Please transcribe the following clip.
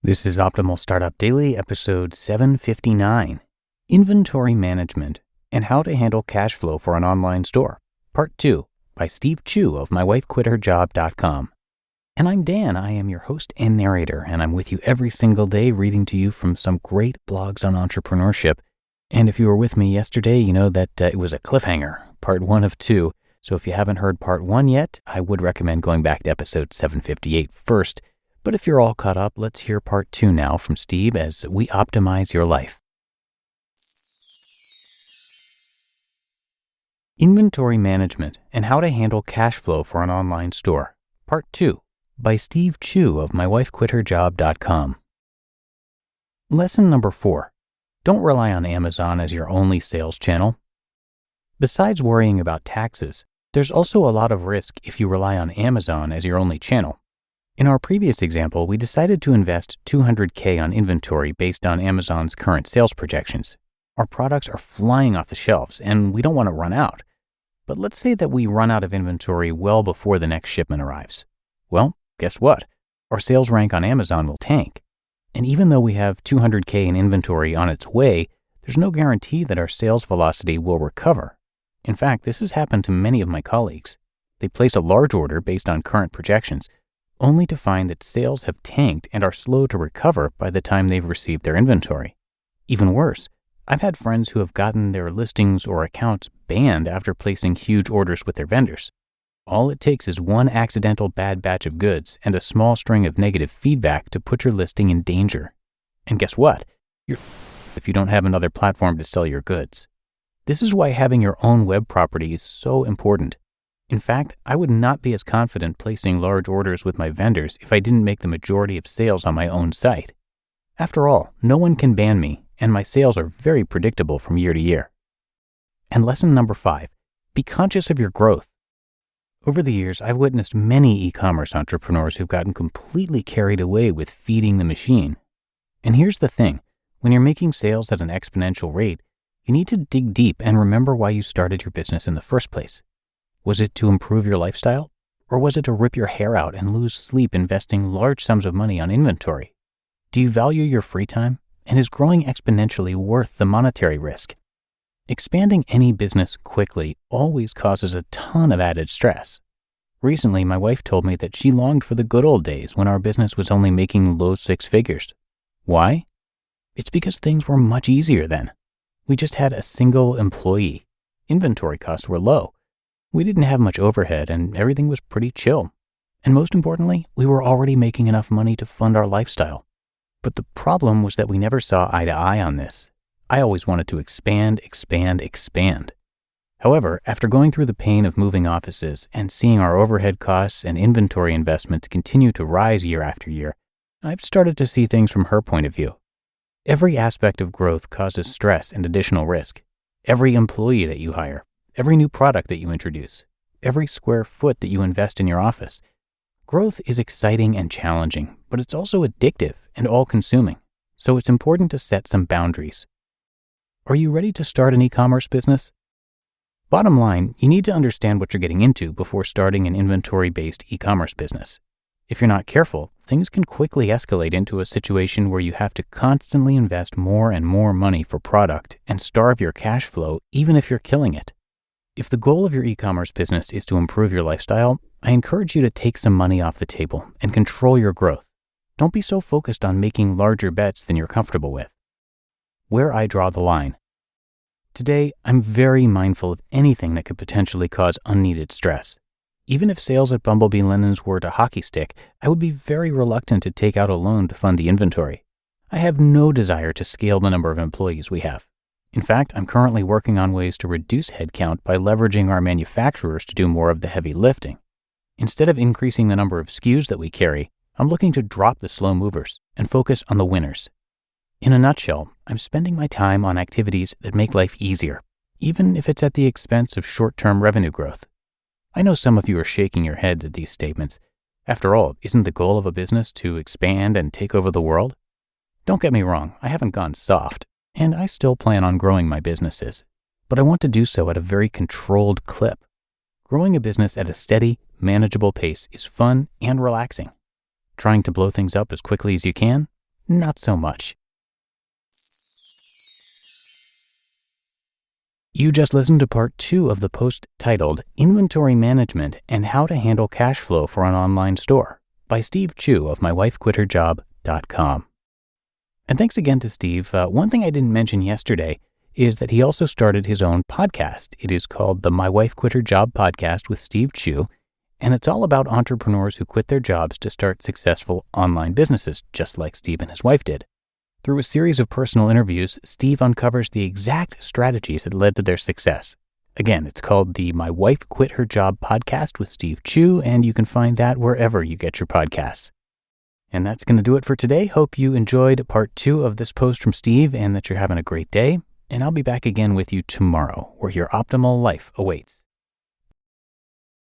This is Optimal Startup Daily, episode 759, Inventory Management and How to Handle Cash Flow for an Online Store, Part 2, by Steve Chou of mywifequitherjob.com. And I'm Dan, I am your host and narrator, and I'm with you every single day reading to you from some great blogs on entrepreneurship. And if you were with me yesterday, you know that it was a cliffhanger, part 1 of 2. So if you haven't heard part 1 yet, I would recommend going back to episode 758 first. But if you're all caught up, let's hear part 2 now from Steve as we optimize your life. Inventory Management and How to Handle Cash Flow for an Online Store, Part 2, by Steve Chou of mywifequitherjob.com. Lesson number 4. Don't rely on Amazon as your only sales channel. Besides worrying about taxes, there's also a lot of risk if you rely on Amazon as your only channel. In our previous example, we decided to invest $200K on inventory based on Amazon's current sales projections. Our products are flying off the shelves, and we don't want to run out. But let's say that we run out of inventory well before the next shipment arrives. Well, guess what? Our sales rank on Amazon will tank. And even though we have $200K in inventory on its way, there's no guarantee that our sales velocity will recover. In fact, this has happened to many of my colleagues. They place a large order based on current projections, only to find that sales have tanked and are slow to recover by the time they've received their inventory. Even worse, I've had friends who have gotten their listings or accounts banned after placing huge orders with their vendors. All it takes is one accidental bad batch of goods and a small string of negative feedback to put your listing in danger. And guess what? You're if you don't have another platform to sell your goods. This is why having your own web property is so important. In fact, I would not be as confident placing large orders with my vendors if I didn't make the majority of sales on my own site. After all, no one can ban me, and my sales are very predictable from year to year. And lesson number 5, be conscious of your growth. Over the years, I've witnessed many e-commerce entrepreneurs who've gotten completely carried away with feeding the machine. And here's the thing, when you're making sales at an exponential rate, you need to dig deep and remember why you started your business in the first place. Was it to improve your lifestyle? Or was it to rip your hair out and lose sleep investing large sums of money on inventory? Do you value your free time? And is growing exponentially worth the monetary risk? Expanding any business quickly always causes a ton of added stress. Recently, my wife told me that she longed for the good old days when our business was only making low 6 figures. Why? It's because things were much easier then. We just had a single employee. Inventory costs were low. We didn't have much overhead and everything was pretty chill. And most importantly, we were already making enough money to fund our lifestyle. But the problem was that we never saw eye to eye on this. I always wanted to expand. However, after going through the pain of moving offices and seeing our overhead costs and inventory investments continue to rise year after year, I've started to see things from her point of view. Every aspect of growth causes stress and additional risk. Every employee that you hire, every new product that you introduce, every square foot that you invest in your office. Growth is exciting and challenging, but it's also addictive and all-consuming, so it's important to set some boundaries. Are you ready to start an e-commerce business? Bottom line, you need to understand what you're getting into before starting an inventory-based e-commerce business. If you're not careful, things can quickly escalate into a situation where you have to constantly invest more and more money for product and starve your cash flow even if you're killing it. If the goal of your e-commerce business is to improve your lifestyle, I encourage you to take some money off the table and control your growth. Don't be so focused on making larger bets than you're comfortable with. Where I draw the line. Today, I'm very mindful of anything that could potentially cause unneeded stress. Even if sales at Bumblebee Linens were to hockey stick, I would be very reluctant to take out a loan to fund the inventory. I have no desire to scale the number of employees we have. In fact, I'm currently working on ways to reduce headcount by leveraging our manufacturers to do more of the heavy lifting. Instead of increasing the number of SKUs that we carry, I'm looking to drop the slow movers and focus on the winners. In a nutshell, I'm spending my time on activities that make life easier, even if it's at the expense of short-term revenue growth. I know some of you are shaking your heads at these statements. After all, isn't the goal of a business to expand and take over the world? Don't get me wrong, I haven't gone soft. And I still plan on growing my businesses, but I want to do so at a very controlled clip. Growing a business at a steady, manageable pace is fun and relaxing. Trying to blow things up as quickly as you can? not so much. You just listened to part 2 of the post titled Inventory Management and How to Handle Cash Flow for an Online Store by Steve Chou of mywifequitherjob.com. And thanks again to Steve. One thing I didn't mention yesterday is that he also started his own podcast. It is called the My Wife Quit Her Job Podcast with Steve Chou, and it's all about entrepreneurs who quit their jobs to start successful online businesses, just like Steve and his wife did. Through a series of personal interviews, Steve uncovers the exact strategies that led to their success. Again, it's called the My Wife Quit Her Job Podcast with Steve Chou, and you can find that wherever you get your podcasts. And that's going to do it for today. Hope you enjoyed part 2 of this post from Steve and that you're having a great day. And I'll be back again with you tomorrow, where your optimal life awaits.